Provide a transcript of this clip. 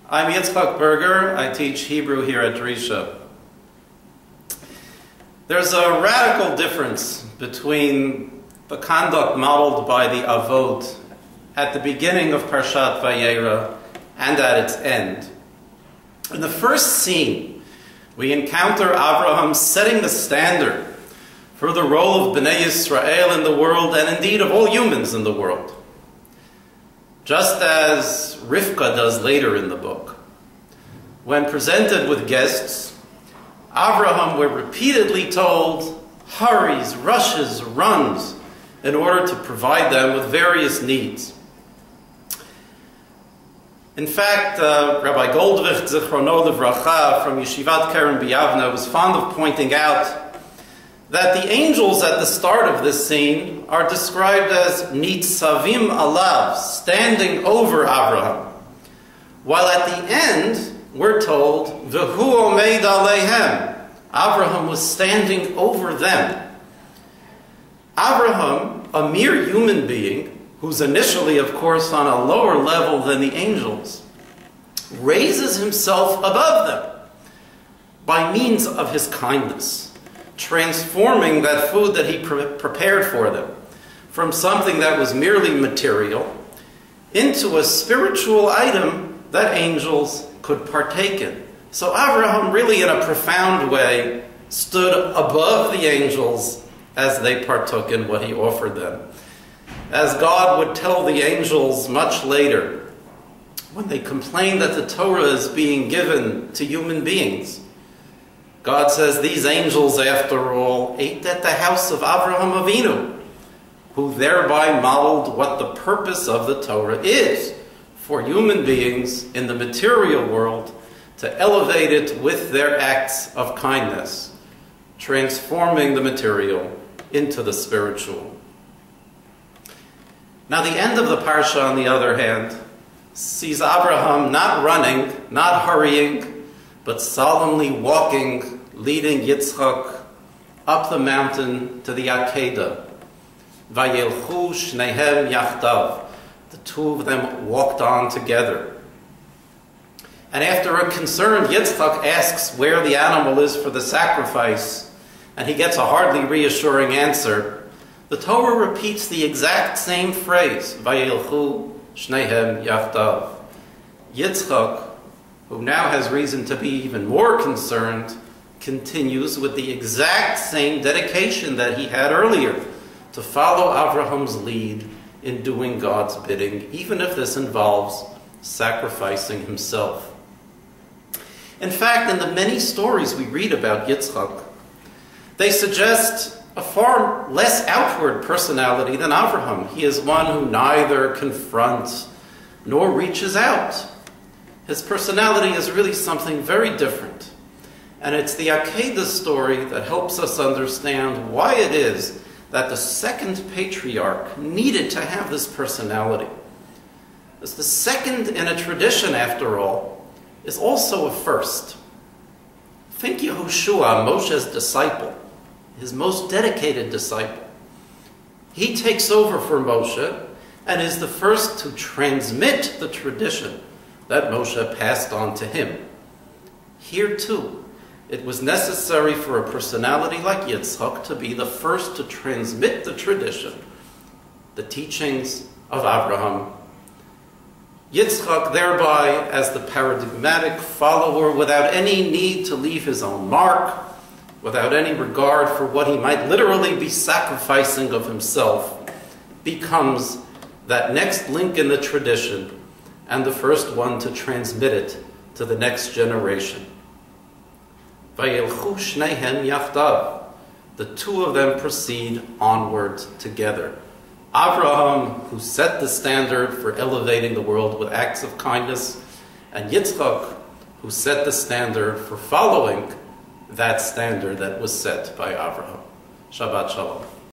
I'm Yitzhak Berger. I teach Hebrew here at Drisha. There's a radical difference between the conduct modeled by the Avot at the beginning of Parashat Vayeira and at its end. In the first scene, we encounter Abraham setting the standard for the role of Bnei Yisrael in the world and indeed of all humans in the world. Just as Rivka does later in the book. When presented with guests, Abraham, we're repeatedly told, hurries, rushes, runs in order to provide them with various needs. In fact, Rabbi Goldwich, Zichrono Livracha, from Yeshivat Keren B'Yavne, was fond of pointing out that the angels at the start of this scene are described as nitzavim alav, standing over Abraham, while at the end we're told v'hu omeid aleihem, Abraham was standing over them. Abraham, a mere human being, who's initially, of course, on a lower level than the angels, raises himself above them by means of his kindness, transforming that food that he prepared for them from something that was merely material into a spiritual item that angels could partake in. So Abraham really, in a profound way, stood above the angels as they partook in what he offered them. As God would tell the angels much later, when they complain that the Torah is being given to human beings, God says these angels, after all, ate at the house of Avraham Avinu, who thereby modeled what the purpose of the Torah is for human beings in the material world to elevate it with their acts of kindness, transforming the material into the spiritual. Now the end of the parsha, on the other hand, sees Abraham not running, not hurrying, but solemnly walking, leading Yitzchak up the mountain to the Akedah. Vayelchu shnehem yachdav. The two of them walked on together. And after a concerned Yitzchak asks where the animal is for the sacrifice, and he gets a hardly reassuring answer, the Torah repeats the exact same phrase, Vayelchu shnehem yachdav. Yitzchak, who now has reason to be even more concerned, continues with the exact same dedication that he had earlier to follow Abraham's lead in doing God's bidding, even if this involves sacrificing himself. In fact, in the many stories we read about Yitzchak, they suggest a far less outward personality than Abraham. He is one who neither confronts nor reaches out. His personality is really something very different. And it's the Akedah story that helps us understand why it is that the second patriarch needed to have this personality. As the second in a tradition, after all, is also a first. Think Yehoshua, Moshe's disciple, his most dedicated disciple. He takes over for Moshe and is the first to transmit the tradition that Moshe passed on to him. Here too, it was necessary for a personality like Yitzhak to be the first to transmit the tradition, the teachings of Abraham. Yitzhak thereby, as the paradigmatic follower, without any need to leave his own mark, without any regard for what he might literally be sacrificing of himself, becomes that next link in the tradition and the first one to transmit it to the next generation. Vayelchu shnehem yachdav. The two of them proceed onward together. Abraham, who set the standard for elevating the world with acts of kindness, and Yitzchak, who set the standard for following that standard that was set by Abraham. Shabbat Shalom.